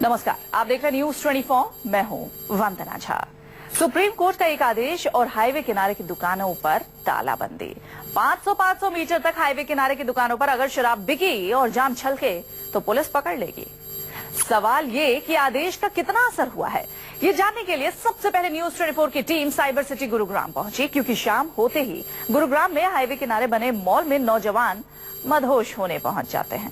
नमस्कार, आप देख रहे हैं न्यूज 24। मैं हूं वंदना झा। सुप्रीम कोर्ट का एक आदेश और हाईवे किनारे की दुकानों पर तालाबंदी। 500 मीटर तक हाईवे किनारे की दुकानों पर अगर शराब बिकी और जाम छलके तो पुलिस पकड़ लेगी। सवाल ये कि आदेश का कितना असर हुआ है, ये जानने के लिए सबसे पहले न्यूज 24 की टीम साइबर सिटी गुरुग्राम पहुंची, क्योंकि शाम होते ही गुरुग्राम में हाईवे किनारे बने मॉल में नौजवान मदहोश होने पहुंच जाते हैं।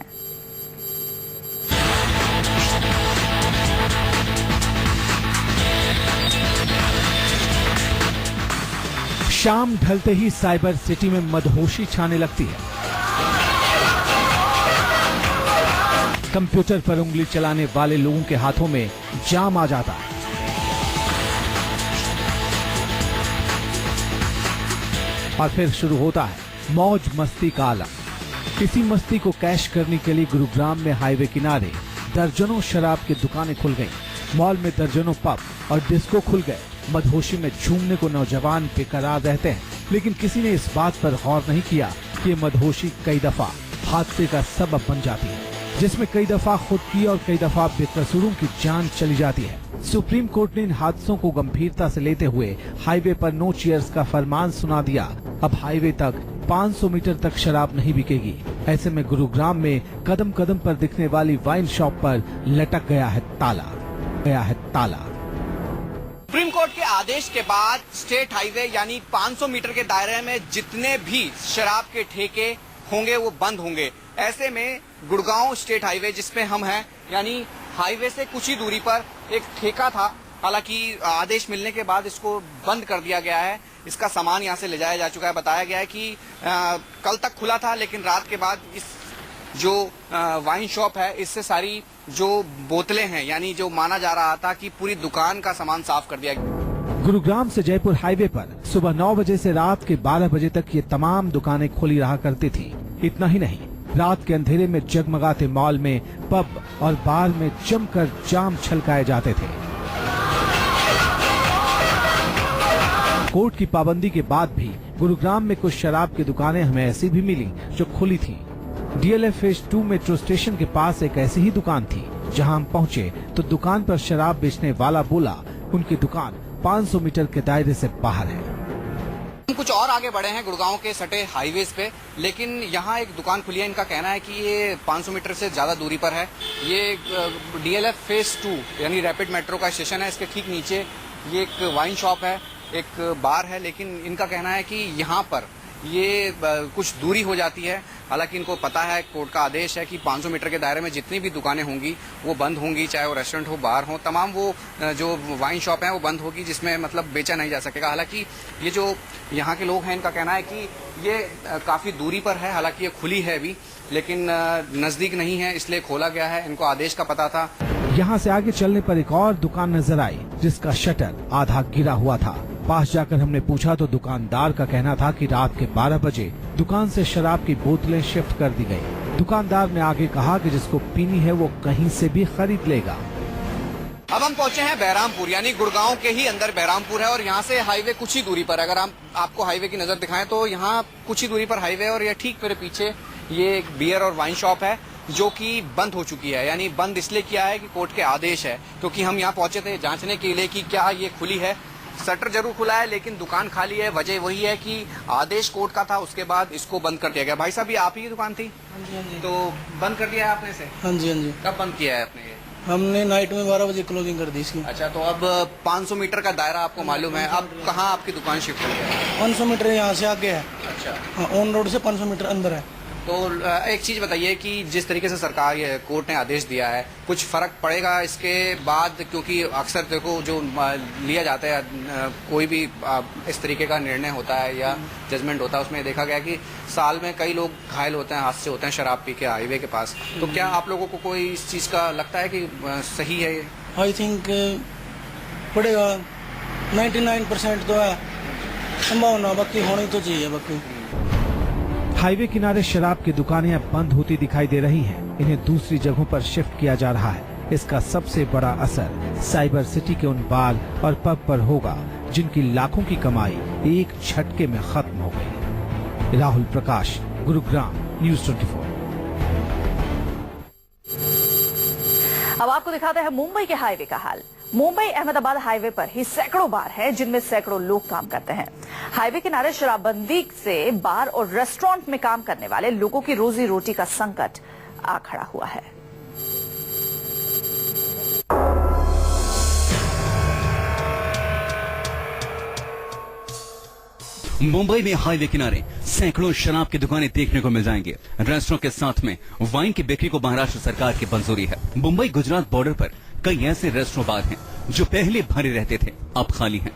शाम ढलते ही साइबर सिटी में मदहोशी छाने लगती है। कंप्यूटर पर उंगली चलाने वाले लोगों के हाथों में जाम आ जाता है। और फिर शुरू होता है मौज मस्ती का आलम। इसी मस्ती को कैश करने के लिए गुरुग्राम में हाईवे किनारे दर्जनों शराब की दुकानें खुल गईं। मॉल में दर्जनों पब और डिस्को खुल गए। मदहोशी में झूमने को नौजवान बेकरार रहते हैं, लेकिन किसी ने इस बात पर गौर नहीं किया कि मदहोशी कई दफा हादसे का सबब बन जाती है, जिसमें कई दफा खुद की और कई दफा बेकसूरों की जान चली जाती है। सुप्रीम कोर्ट ने इन हादसों को गंभीरता से लेते हुए हाईवे पर नो चीयर्स का फरमान सुना दिया। अब हाईवे तक 500 मीटर तक शराब नहीं बिकेगी। ऐसे में गुरुग्राम में कदम कदम पर दिखने वाली वाइन शॉप पर लटक गया है ताला। सुप्रीम कोर्ट के आदेश के बाद स्टेट हाईवे यानी 500 मीटर के दायरे में जितने भी शराब के ठेके होंगे वो बंद होंगे। ऐसे में गुड़गांव स्टेट हाईवे जिसपे हम हैं, यानी हाईवे से कुछ ही दूरी पर एक ठेका था। हालांकि आदेश मिलने के बाद इसको बंद कर दिया गया है। इसका सामान यहाँ से ले जाया जा चुका है। बताया गया है कि कल तक खुला था, लेकिन रात के बाद इस जो वाइन शॉप है इससे सारी जो बोतलें हैं, यानी जो माना जा रहा था कि पूरी दुकान का सामान साफ कर दिया गया। गुरुग्राम से जयपुर हाईवे पर सुबह 9 बजे से रात के 12 बजे तक ये तमाम दुकानें खुली रहा करती थी। इतना ही नहीं, रात के अंधेरे में जगमगाते मॉल में पब और बार में जमकर जाम छलकाए जाते थे। कोर्ट की पाबंदी के बाद भी गुरुग्राम में कुछ शराब की दुकानें हमें ऐसी भी मिली जो खुली थी। DLF फेज 2 मेट्रो स्टेशन के पास एक ऐसी ही दुकान थी। जहां हम पहुंचे तो दुकान पर शराब बेचने वाला बोला उनकी दुकान 500 मीटर के दायरे से बाहर है। हम कुछ और आगे बढ़े हैं गुड़गांव के सटे हाईवेज पे, लेकिन यहाँ एक दुकान खुली है। इनका कहना है कि ये 500 मीटर से ज्यादा दूरी पर है। ये DLF फेज 2 यानी रैपिड मेट्रो का स्टेशन है। इसके ठीक नीचे ये एक वाइन शॉप है, एक बार है, लेकिन इनका कहना है कि यहाँ पर ये कुछ दूरी हो जाती है। हालांकि इनको पता है, कोर्ट का आदेश है कि 500 मीटर के दायरे में जितनी भी दुकानें होंगी वो बंद होंगी, चाहे वो रेस्टोरेंट हो, बार हो, तमाम वो जो वाइन शॉप है वो बंद होगी, जिसमें मतलब बेचा नहीं जा सकेगा। हालांकि ये जो यहाँ के लोग हैं इनका कहना है कि ये काफी दूरी पर है। हालांकि ये खुली है अभी, लेकिन नजदीक नहीं है, इसलिए खोला गया है। इनको आदेश का पता था। यहाँ से आगे चलने पर एक और दुकान नजर आई जिसका शटर आधा गिरा हुआ था। पास जाकर हमने पूछा तो दुकानदार का कहना था कि रात के 12 बजे दुकान से शराब की बोतलें शिफ्ट कर दी गई। दुकानदार ने आगे कहा कि जिसको पीनी है वो कहीं से भी खरीद लेगा। अब हम पहुंचे हैं बहरामपुर, यानी गुड़गांव के ही अंदर बहरामपुर है, और यहाँ से हाईवे कुछ ही दूरी पर। अगर हम आपको हाईवे की नजर दिखाएं तो यहाँ कुछ ही दूरी पर हाईवे है, और ये ठीक मेरे पीछे ये एक बियर और वाइन शॉप है जो कि बंद हो चुकी है। यानी बंद इसलिए किया है कि कोर्ट के आदेश है, क्योंकि हम यहाँ पहुंचे थे जांचने के लिए कि क्या ये खुली है। शटर जरूर खुला है लेकिन दुकान खाली है। वजह वही है कि आदेश कोर्ट का था, उसके बाद इसको बंद कर दिया गया। भाई साहब, ये आप ही की दुकान थी? हाँ जी। तो बंद कर दिया है आपने से? हाँ जी। कब बंद किया है आपने ये? हमने नाइट में 12 बजे क्लोजिंग कर दी इसकी। अच्छा, तो अब 500 मीटर का दायरा आपको मालूम है। अब कहाँ आपकी दुकान शिफ्ट हुई है? 500 मीटर यहाँ से आगे है। अच्छा, हाँ, ऑन रोड से 500 मीटर अंदर है। तो एक चीज बताइए कि जिस तरीके से सरकार ये कोर्ट ने आदेश दिया है, कुछ फर्क पड़ेगा इसके बाद? क्योंकि अक्सर देखो जो लिया जाता है, कोई भी इस तरीके का निर्णय होता है या जजमेंट होता है, उसमें देखा गया कि साल में कई लोग घायल होते हैं, हादसे होते हैं शराब पी के हाईवे के पास। तो क्या आप लोगों को कोई इस चीज का लगता है कि सही है ये? आई थिंक पड़ेगा। 99% तो है संभावना, बाकी होनी तो चाहिए। बाकी हाईवे किनारे शराब की दुकानें अब बंद होती दिखाई दे रही हैं। इन्हें दूसरी जगहों पर शिफ्ट किया जा रहा है। इसका सबसे बड़ा असर साइबर सिटी के उन बार और पब पर होगा जिनकी लाखों की कमाई एक झटके में खत्म हो गई। राहुल प्रकाश, गुरुग्राम, न्यूज 24। अब आपको दिखाते हैं मुंबई के हाईवे का हाल। मुंबई अहमदाबाद हाईवे पर ही सैकड़ों बार हैं जिनमें सैकड़ों लोग काम करते हैं। हाईवे किनारे शराबबंदी से बार और रेस्टोरेंट में काम करने वाले लोगों की रोजी रोटी का संकट आ खड़ा हुआ है। मुंबई में हाईवे किनारे सैकड़ों शराब की दुकानें देखने को मिल जाएंगे। रेस्टोरेंट के साथ में वाइन की बिक्री को महाराष्ट्र सरकार की मंजूरी है। मुंबई गुजरात बॉर्डर पर कई ऐसे रेस्टोरेंट बार हैं जो पहले भरे रहते थे, अब खाली हैं।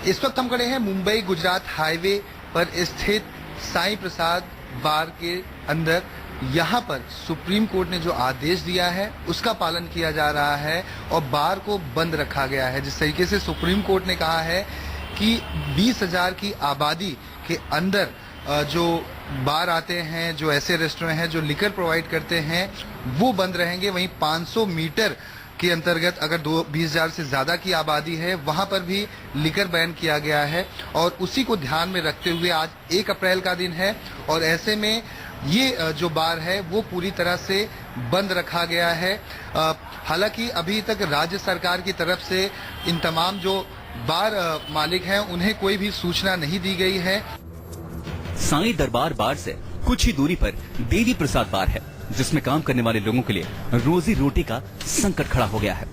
इस वक्त हम खड़े हैं मुंबई गुजरात हाईवे पर स्थित साईं प्रसाद बार के अंदर। यहाँ पर सुप्रीम कोर्ट ने जो आदेश दिया है उसका पालन किया जा रहा है और बार को बंद रखा गया है। जिस तरीके से सुप्रीम कोर्ट ने कहा है कि 20,000 की आबादी के अंदर जो बार आते हैं, जो ऐसे रेस्टोरेंट हैं जो लिकर प्रोवाइड करते हैं, वो बंद रहेंगे। वहीं 500 मीटर के अंतर्गत अगर 20,000 से ज्यादा की आबादी है वहां पर भी लिकर बैन किया गया है। और उसी को ध्यान में रखते हुए आज 1 अप्रैल का दिन है और ऐसे में ये जो बार है वो पूरी तरह से बंद रखा गया है। हालांकि अभी तक राज्य सरकार की तरफ से इन तमाम जो बार मालिक हैं उन्हें कोई भी सूचना नहीं दी गई है। साईं दरबार बार से कुछ ही दूरी पर देवी प्रसाद बार है जिसमें काम करने वाले लोगों के लिए रोजी रोटी का संकट खड़ा हो गया है।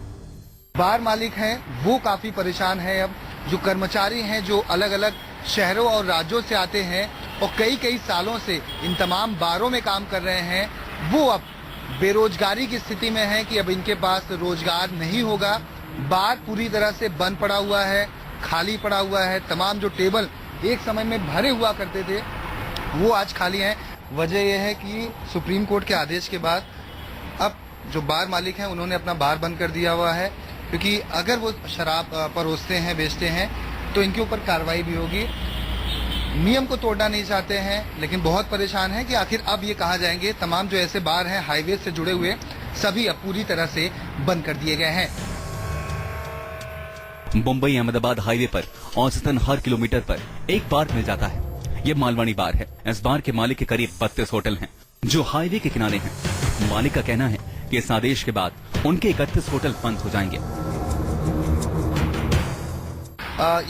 बार मालिक हैं वो काफी परेशान हैं। अब जो कर्मचारी हैं जो अलग अलग शहरों और राज्यों से आते हैं और कई सालों से इन तमाम बारों में काम कर रहे हैं, वो अब बेरोजगारी की स्थिति में हैं कि अब इनके पास रोजगार नहीं होगा। बार पूरी तरह से बंद पड़ा हुआ है, खाली पड़ा हुआ है। तमाम जो टेबल एक समय में भरे हुआ करते थे वो आज खाली हैं। वजह यह है कि सुप्रीम कोर्ट के आदेश के बाद अब जो बार मालिक हैं उन्होंने अपना बार बंद कर दिया हुआ है, क्योंकि अगर वो शराब परोसते हैं, बेचते हैं तो इनके ऊपर कार्रवाई भी होगी। नियम को तोड़ना नहीं चाहते हैं लेकिन बहुत परेशान हैं कि आखिर अब ये कहाँ जाएंगे। तमाम जो ऐसे बार हैं हाईवे से जुड़े हुए सभी अब पूरी तरह से बंद कर दिए गए हैं। मुंबई अहमदाबाद हाईवे पर औसतन हर किलोमीटर पर एक बार मिल जाता है। ये मालवानी बार है। इस बार के मालिक के करीब 32 होटल हैं जो हाईवे के किनारे हैं। मालिक का कहना है कि इस आदेश के बाद उनके 31 होटल बंद हो जाएंगे।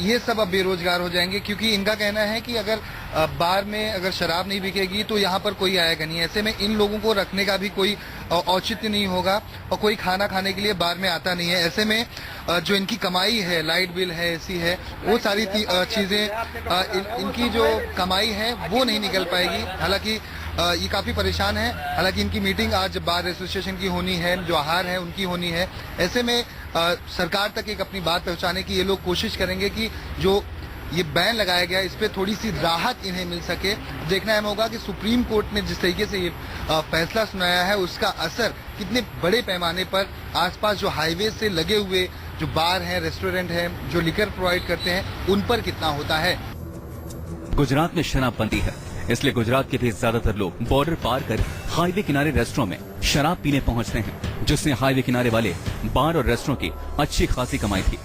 ये सब अब बेरोजगार हो जाएंगे, क्योंकि इनका कहना है कि अगर बार में अगर शराब नहीं बिकेगी तो यहाँ पर कोई आएगा नहीं। ऐसे में इन लोगों को रखने का भी कोई औचित्य नहीं होगा और कोई खाना खाने के लिए बार में आता नहीं है। ऐसे में जो इनकी कमाई है, लाइट बिल है, एसी है, वो सारी चीजें इनकी जो कमाई है वो नहीं निकल पाएगी। हालांकि ये काफी परेशान है। हालांकि इनकी मीटिंग आज बार एसोसिएशन की होनी है, जो आहार है उनकी होनी है। ऐसे में सरकार तक एक अपनी बात पहुंचाने की ये लोग कोशिश करेंगे कि जो ये बैन लगाया गया इस पे थोड़ी सी राहत इन्हें मिल सके। देखना अहम होगा कि सुप्रीम कोर्ट ने जिस तरीके से ये फैसला सुनाया है उसका असर कितने बड़े पैमाने पर आसपास जो हाईवे से लगे हुए जो बार हैं, रेस्टोरेंट हैं, जो लिकर प्रोवाइड करते हैं, उन पर कितना होता है। गुजरात में शराबबंदी है, इसलिए गुजरात के भी ज्यादातर लोग बॉर्डर पार कर हाईवे किनारे रेस्टोरेंट में शराब पीने पहुंचते हैं, जिससे हाईवे किनारे वाले बार और रेस्टोरेंट की अच्छी खासी कमाई थी।